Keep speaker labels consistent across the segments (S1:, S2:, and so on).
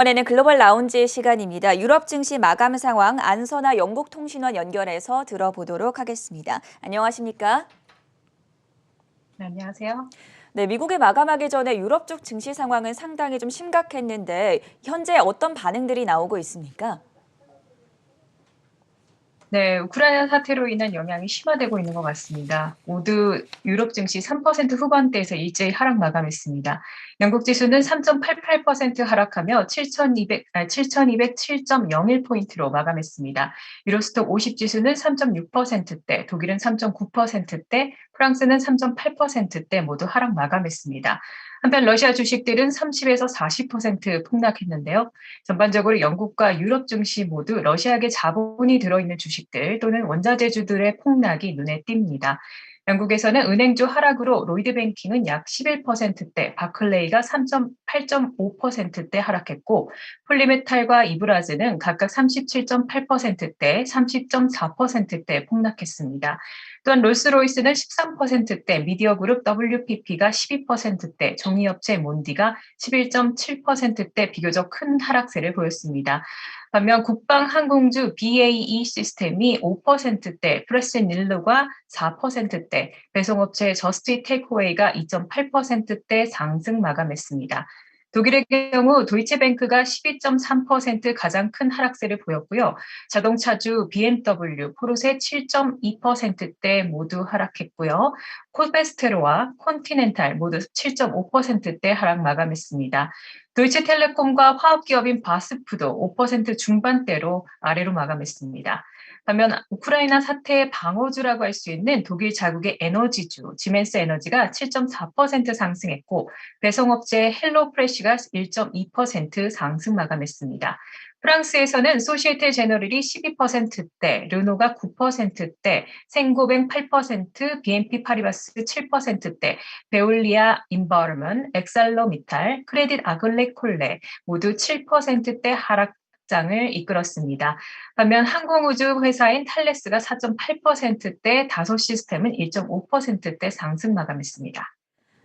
S1: 이번에는 글로벌 라운지 시간입니다. 유럽 증시 마감 상황 안선아 영국통신원 연결해서 들어보도록 하겠습니다. 안녕하십니까?
S2: 네, 안녕하세요.
S1: 네, 미국이 마감하기 전에 유럽 쪽 증시 상황은 상당히 좀 심각했는데 현재 어떤 반응들이 나오고 있습니까?
S2: 네, 우크라이나 사태로 인한 영향이 심화되고 있는 것 같습니다. 모두 유럽 증시 3% 후반대에서 일제히 하락 마감했습니다. 영국 지수는 3.88% 하락하며 7,207.01포인트로 마감했습니다. 유로스톡 50 지수는 3.6%대, 독일은 3.9%대, 프랑스는 3.8%대 모두 하락 마감했습니다. 한편 러시아 주식들은 30에서 40% 폭락했는데요. 전반적으로 영국과 유럽 증시 모두 러시아계 자본이 들어있는 주식들 또는 원자재주들의 폭락이 눈에 띕니다. 영국에서는 은행주 하락으로 로이드뱅킹은 약 11%대, 바클레이가 8.5%대 하락했고 폴리메탈과 이브라즈는 각각 37.8%대, 30.4%대 폭락했습니다. 또한 롤스로이스는 13%대, 미디어그룹 WPP가 12%대, 종이업체 몬디가 11.7%대 비교적 큰 하락세를 보였습니다. 반면 국방항공주 BAE 시스템이 5%대, 프레스닐루가 4%대, 배송업체 저스트 테이크웨이가 2.8%대 상승 마감했습니다. 독일의 경우 도이체뱅크가 12.3% 가장 큰 하락세를 보였고요. 자동차주 BMW, 포르쉐 7.2%대 모두 하락했고요. 코베스테로와 콘티넨탈 모두 7.5%대 하락 마감했습니다. 도이체텔레콤과 화학기업인 바스프도 5% 중반대로 아래로 마감했습니다. 반면 우크라이나 사태의 방어주라고 할 수 있는 독일 자국의 에너지주 지멘스 에너지가 7.4% 상승했고 배송업체 헬로프레시가 1.2% 상승 마감했습니다. 프랑스에서는 소시에테 제너럴이 12%대, 르노가 9%대, 생고뱅 8%, BNP 파리바스 7%대, 베올리아 인바르먼, 엑살로미탈, 크레딧 아글레콜레 모두 7%대 하락장을 이끌었습니다. 반면 항공우주 회사인 탈레스가 4.8%대, 다소시스템은 1.5%대 상승 마감했습니다.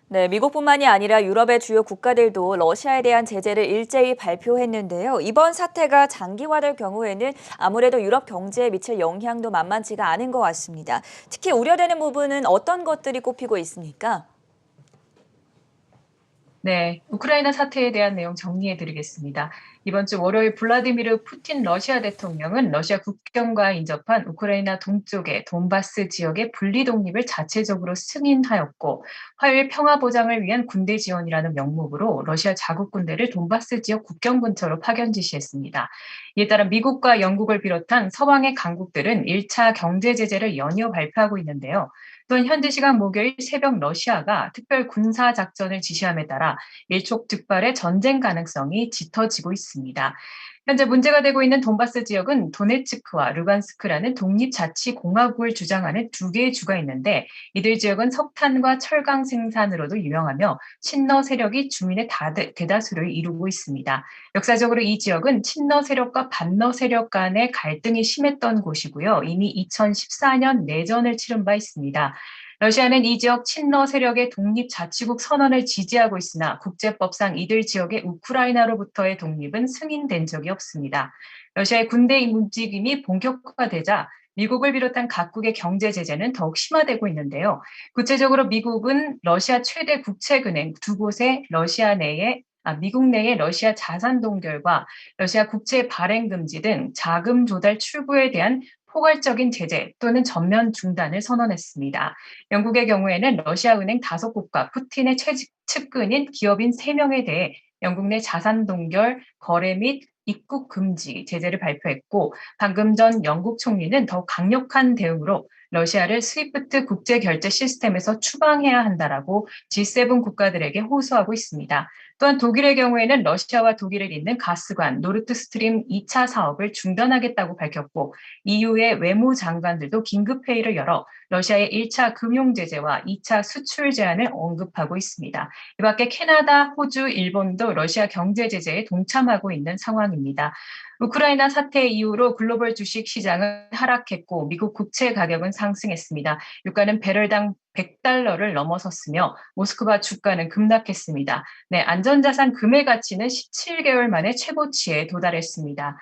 S1: 네, 미국뿐만이 아니라 유럽의 주요 국가들도 러시아에 대한 제재를 일제히 발표했는데요. 이번 사태가 장기화될 경우에는 아무래도 유럽 경제에 미칠 영향도 만만치가 않은 것 같습니다. 특히 우려되는 부분은 어떤 것들이 꼽히고 있습니까?
S2: 네, 우크라이나 사태에 대한 내용 정리해 드리겠습니다. 이번 주 월요일 블라디미르 푸틴 러시아 대통령은 러시아 국경과 인접한 우크라이나 동쪽의 돈바스 지역의 분리 독립을 자체적으로 승인하였고, 화요일 평화 보장을 위한 군대 지원이라는 명목으로 러시아 자국 군대를 돈바스 지역 국경 근처로 파견 지시했습니다. 이에 따라 미국과 영국을 비롯한 서방의 강국들은 1차 경제 제재를 연이어 발표하고 있는데요. 또한 현지 시간 목요일 새벽 러시아가 특별 군사 작전을 지시함에 따라 일촉즉발의 전쟁 가능성이 짙어지고 있습니다. 현재 문제가 되고 있는 돈바스 지역은 도네츠크와 루간스크라는 독립자치공화국을 주장하는 두 개의 주가 있는데 이들 지역은 석탄과 철강 생산으로도 유명하며 친러 세력이 주민의 대다수를 이루고 있습니다. 역사적으로 이 지역은 친러 세력과 반러 세력 간의 갈등이 심했던 곳이고요. 이미 2014년 내전을 치른 바 있습니다. 러시아는 이 지역 친러 세력의 독립자치국 선언을 지지하고 있으나 국제법상 이들 지역의 우크라이나로부터의 독립은 승인된 적이 없습니다. 러시아의 군대 움직임이 본격화되자 미국을 비롯한 각국의 경제 제재는 더욱 심화되고 있는데요. 구체적으로 미국은 러시아 최대 국책은행 두 곳의 미국 내의 러시아 자산 동결과 러시아 국채 발행 금지 등 자금 조달 출구에 대한 포괄적인 제재 또는 전면 중단을 선언했습니다. 영국의 경우에는 러시아은행 5곳과 푸틴의 측근인 기업인 3명에 대해 영국 내 자산 동결, 거래 및 입국 금지 제재를 발표했고 방금 전 영국 총리는 더 강력한 대응으로 러시아를 스위프트 국제 결제 시스템에서 추방해야 한다라고 G7 국가들에게 호소하고 있습니다. 또한 독일의 경우에는 러시아와 독일을 잇는 가스관 노르트스트림 2차 사업을 중단하겠다고 밝혔고 EU의 외무장관들도 긴급회의를 열어 러시아의 1차 금융 제재와 2차 수출 제한을 언급하고 있습니다. 이 밖에 캐나다, 호주, 일본도 러시아 경제 제재에 동참하고 있는 상황입니다. 우크라이나 사태 이후로 글로벌 주식 시장은 하락했고 미국 국채 가격은 상승했습니다. 유가는 배럴당 100달러를 넘어섰으며 모스크바 주가는 급락했습니다. 네, 안전자산 금의 가치는 17개월 만에 최고치에 도달했습니다.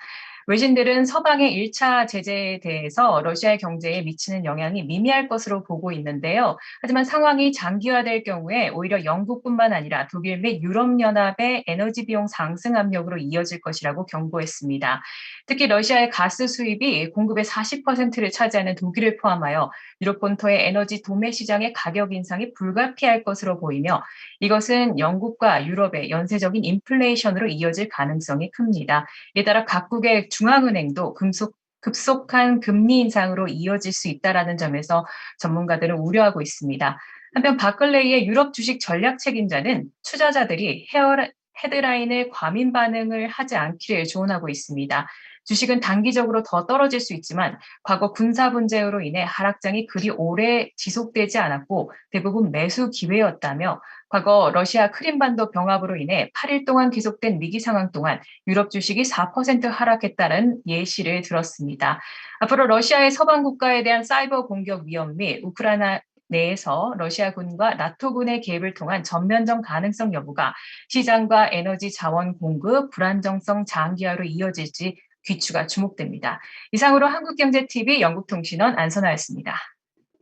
S2: 외신들은 서방의 1차 제재에 대해서 러시아의 경제에 미치는 영향이 미미할 것으로 보고 있는데요. 하지만 상황이 장기화될 경우에 오히려 영국뿐만 아니라 독일 및 유럽연합의 에너지 비용 상승 압력으로 이어질 것이라고 경고했습니다. 특히 러시아의 가스 수입이 공급의 40%를 차지하는 독일을 포함하여 유럽 본토의 에너지 도매 시장의 가격 인상이 불가피할 것으로 보이며 이것은 영국과 유럽의 연쇄적인 인플레이션으로 이어질 가능성이 큽니다. 이에 따라 각국의 중앙은행도 급속한 금리 인상으로 이어질 수 있다는 점에서 전문가들은 우려하고 있습니다. 한편 바클레이의 유럽 주식 전략 책임자는 투자자들이 헤드라인을 과민 반응을 하지 않기를 조언하고 있습니다. 주식은 단기적으로 더 떨어질 수 있지만 과거 군사 분쟁으로 인해 하락장이 그리 오래 지속되지 않았고 대부분 매수 기회였다며 과거 러시아 크림반도 병합으로 인해 8일 동안 계속된 위기 상황 동안 유럽 주식이 4% 하락했다는 예시를 들었습니다. 앞으로 러시아의 서방 국가에 대한 사이버 공격 위험 및 우크라이나 내에서 러시아군과 나토군의 개입을 통한 전면전 가능성 여부가 시장과 에너지 자원 공급 불안정성 장기화로 이어질지 귀추가 주목됩니다. 이상으로 한국경제TV 영국통신원 안선아였습니다.